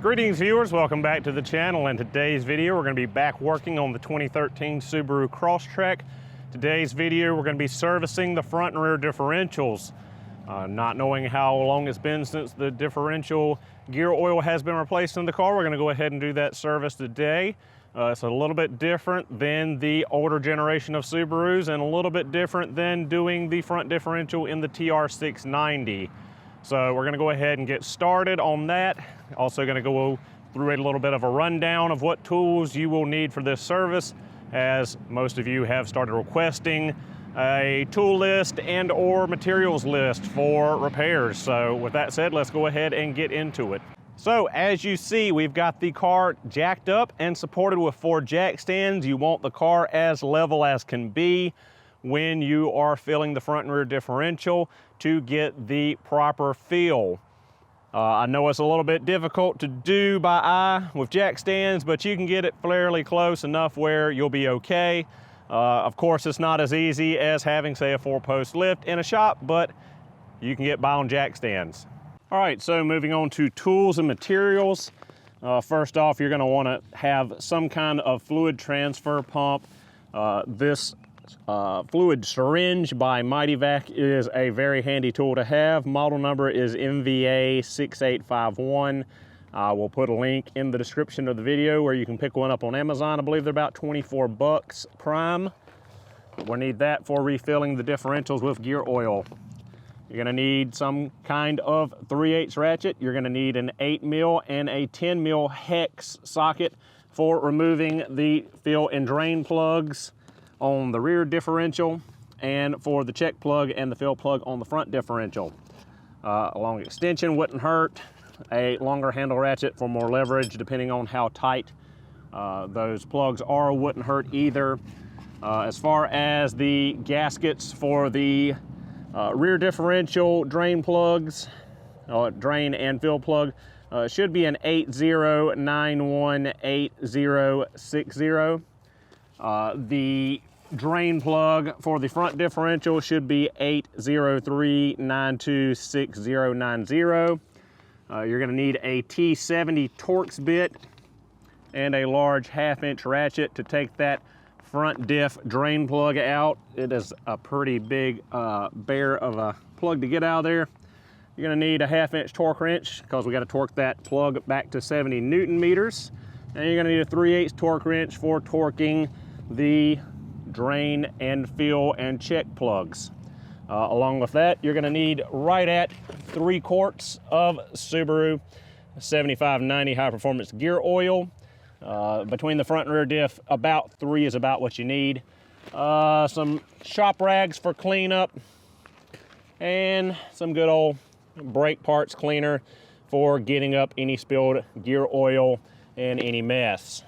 Greetings viewers, welcome back to the channel. In today's video we're going to be back working on the 2013 Subaru Crosstrek. Today's video we're going to be servicing the front and rear differentials. Not knowing how long it's been since the differential gear oil has been replaced in the car, we're going to go ahead and do that service today. It's a little bit different than the older generation of Subarus and a little bit different than doing the front differential in the TR690. So we're going to go ahead and get started on that. Also going to go through a little bit of a rundown of what tools you will need for this service, as most of you have started requesting a tool list and or materials list for repairs. So with that said, let's go ahead and get into it. So as you see, we've got the car jacked up and supported with 4 jack stands. You want the car as level as can be when you are filling the front and rear differential to get the proper feel. I know it's a little bit difficult to do by eye with jack stands, but you can get it fairly close enough where you'll be okay. Of course, it's not as easy as having, say, a 4-post lift in a shop, but you can get by on jack stands. All right, so moving on to tools and materials. First off, you're gonna wanna have some kind of fluid transfer pump. This fluid syringe by Mighty Vac is a very handy tool to have. Model number is MVA6851. We'll put a link in the description of the video where you can pick one up on Amazon. I believe they're about 24 bucks prime. We'll need that for refilling the differentials with gear oil. You're gonna need some kind of 3/8 ratchet. You're gonna need an 8mm and a 10mm hex socket for removing the fill and drain plugs on the rear differential, and for the check plug and the fill plug on the front differential. A long extension wouldn't hurt. A longer handle ratchet for more leverage, depending on how tight those plugs are, wouldn't hurt either. As far as the gaskets for the rear differential drain plugs, drain and fill plug, should be an 80918060. The drain plug for the front differential should be 803926090. You're going to need a T70 Torx bit and a large 1/2-inch ratchet to take that front diff drain plug out. It is a pretty big bear of a plug to get out of there. You're going to need a 1/2-inch torque wrench because we got to torque that plug back to 70 Newton meters. And you're going to need a 3/8 torque wrench for torquing the drain and fill and check plugs. Along with that, you're going to need right at 3 quarts of Subaru 7590 high performance gear oil. Between the front and rear diff, about 3 is about what you need. Some shop rags for cleanup, and some good old brake parts cleaner for getting up any spilled gear oil and any mess.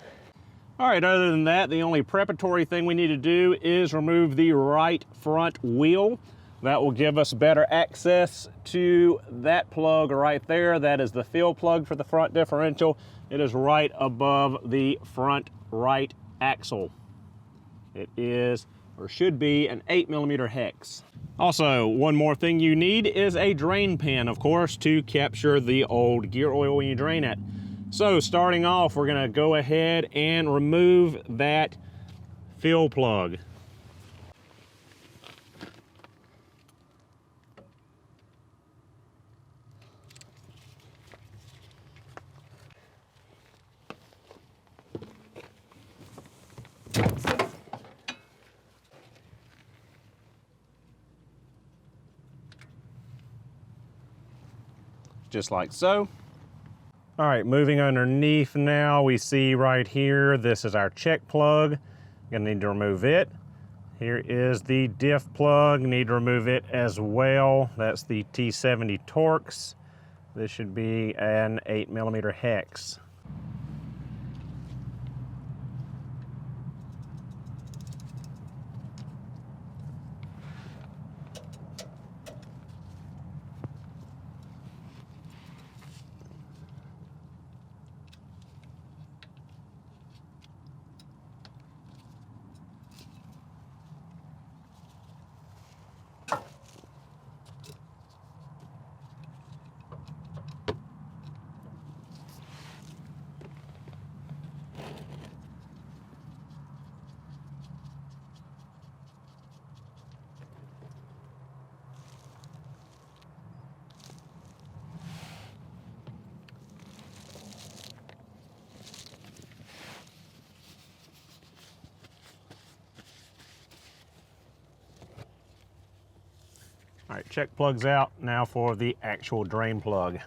All right, other than that, the only preparatory thing we need to do is remove the right front wheel. That will give us better access to that plug right there. That is the fill plug for the front differential. It is right above the front right axle. It is, or should be, an 8mm hex. Also, one more thing you need is a drain pan, of course, to capture the old gear oil when you drain it. So starting off, we're gonna go ahead and remove that fill plug. Just like so. All right, moving underneath now, we see right here, this is our check plug. Gonna need to remove it. Here is the diff plug, need to remove it as well. That's the T70 Torx. This should be an 8mm hex. All right, check plugs out. Now for the actual drain plug.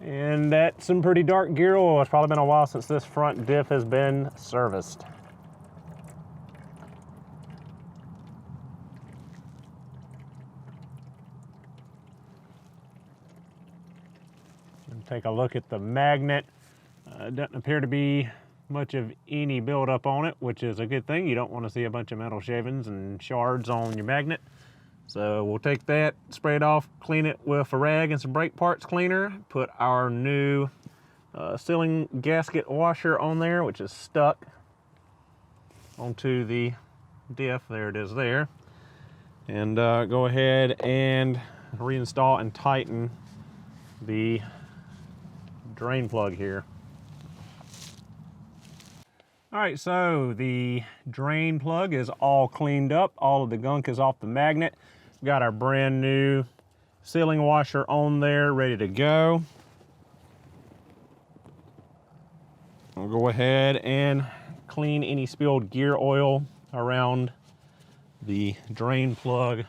And that's some pretty dark gear oil. It's probably been a while since this front diff has been serviced. And take a look at the magnet. Doesn't appear to be much of any buildup on it, which is a good thing. You don't want to see a bunch of metal shavings and shards on your magnet. So we'll take that, spray it off, clean it with a rag and some brake parts cleaner, put our new sealing gasket washer on there, which is stuck onto the diff. There it is there. And go ahead and reinstall and tighten the drain plug here. All right, so the drain plug is all cleaned up. All of the gunk is off the magnet. Got our brand new sealing washer on there, ready to go. We'll go ahead and clean any spilled gear oil around the drain plug.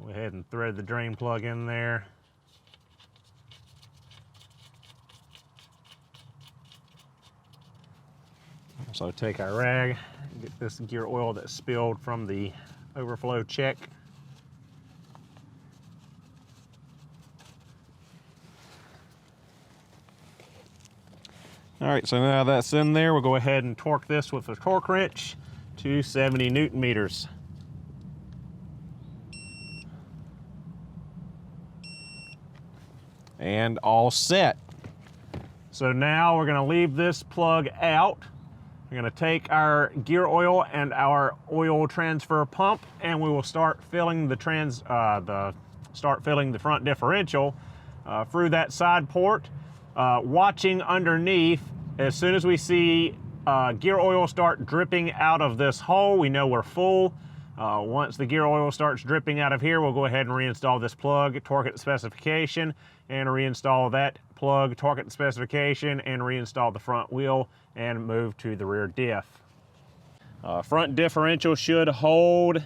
Go ahead and thread the drain plug in there. So take our rag, get this gear oil that spilled from the overflow check. All right, so now that's in there, we'll go ahead and torque this with a torque wrench to 70 Newton meters. And all set. So now we're gonna leave this plug out. We're gonna take our gear oil and our oil transfer pump, and we will start filling the front differential through that side port. Watching underneath, as soon as we see gear oil start dripping out of this hole, we know we're full. Once the gear oil starts dripping out of here, we'll go ahead and reinstall this plug, torque it to specification, and reinstall that plug, torque it to specification, and reinstall the front wheel and move to the rear diff. Front differential should hold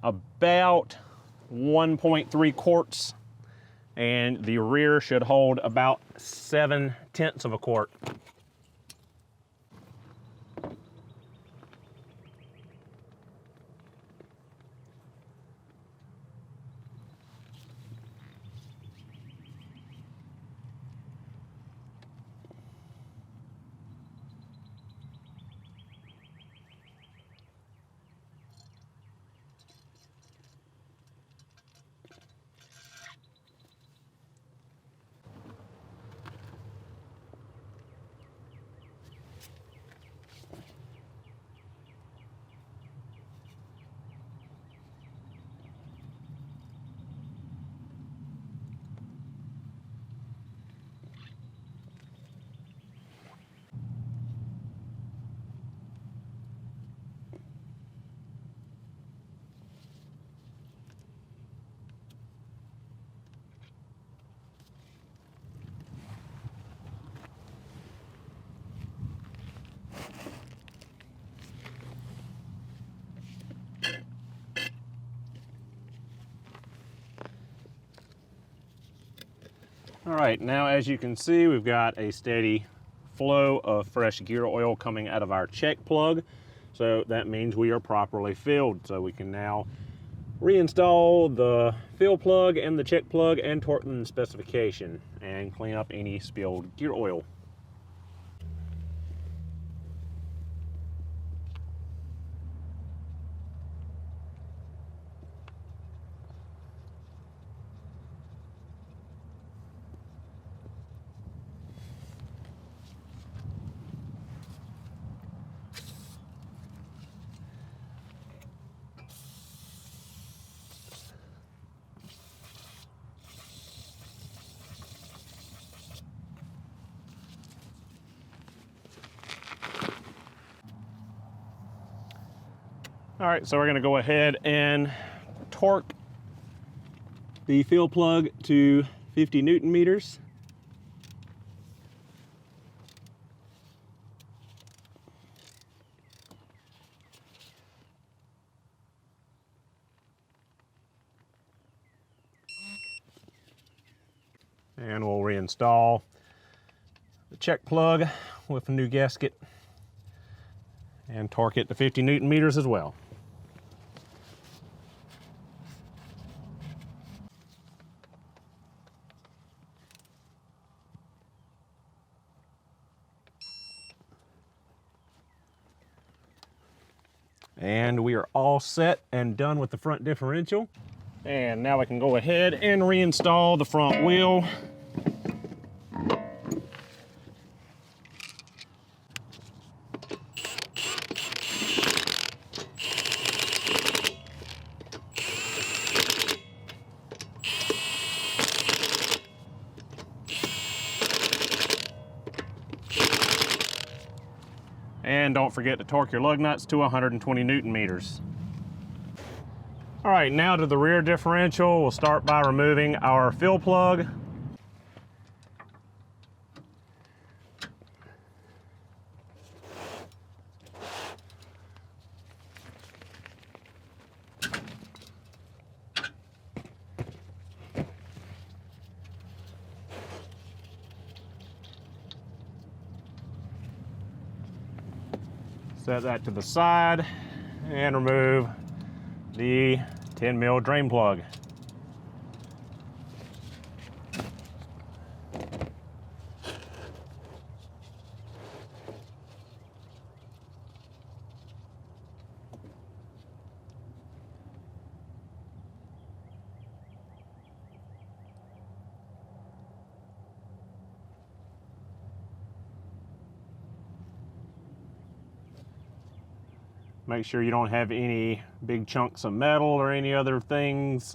about 1.3 quarts, and the rear should hold about 7/10 of a quart. All right, now as you can see, we've got a steady flow of fresh gear oil coming out of our check plug. So that means we are properly filled. So we can now reinstall the fill plug and the check plug and torque them to specification and clean up any spilled gear oil. All right, so we're gonna go ahead and torque the fuel plug to 50 Newton meters. And we'll reinstall the check plug with a new gasket and torque it to 50 Newton meters as well. And we are all set and done with the front differential. And now we can go ahead and reinstall the front wheel. And don't forget to torque your lug nuts to 120 Newton meters. All right, now to the rear differential. We'll start by removing our fill plug. Set that to the side and remove the 10 mil drain plug. Make sure you don't have any big chunks of metal or any other things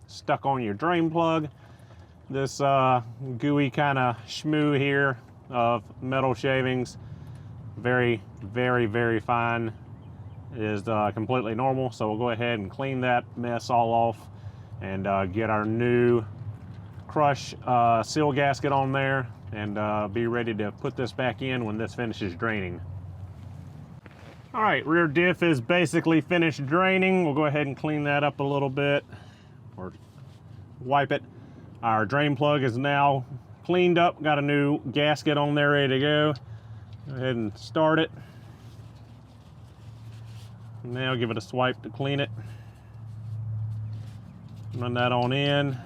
stuck on your drain plug. This gooey kind of schmoo here of metal shavings, very, very, very fine, is completely normal. So we'll go ahead and clean that mess all off and get our new crush seal gasket on there and be ready to put this back in when this finishes draining. All right, rear diff is basically finished draining. We'll go ahead and clean that up a little bit or wipe it. Our drain plug is now cleaned up, got a new gasket on there ready to go. Go ahead and start it. Now give it a swipe to clean it. Run that on in.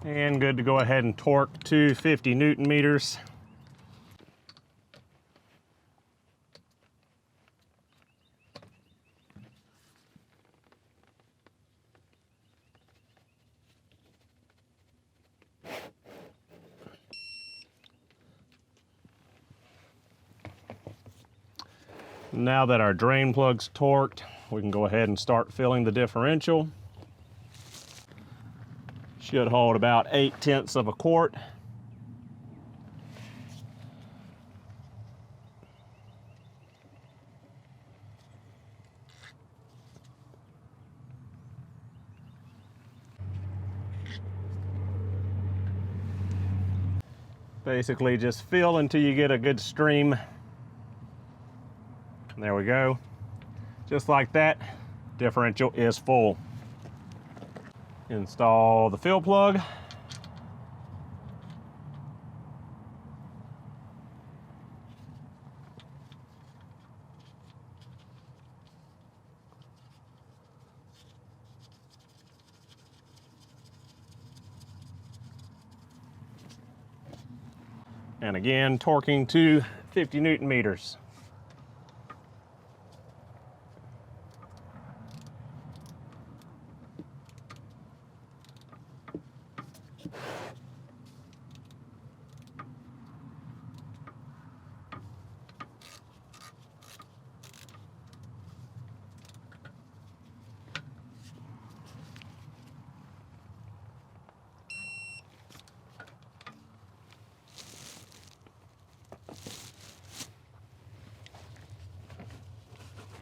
And good to go ahead and torque to 50 Newton meters. Now that our drain plug's torqued, we can go ahead and start filling the differential. Should hold about 8/10 of a quart. Basically just fill until you get a good stream. There we go. Just like that, differential is full. Install the fill plug. And again, torquing to 50 Newton meters.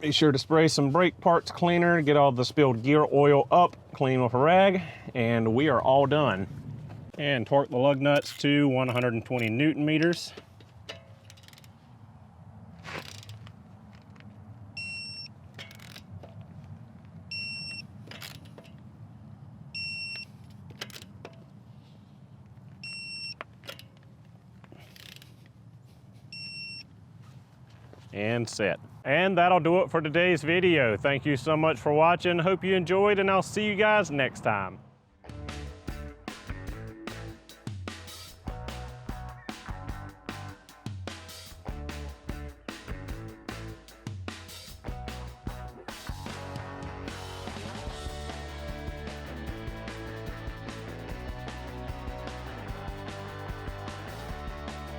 Be sure to spray some brake parts cleaner, get all the spilled gear oil up, clean with a rag, and we are all done. And torque the lug nuts to 120 Newton meters. And set. And that'll do it for today's video. Thank you so much for watching. Hope you enjoyed, and I'll see you guys next time.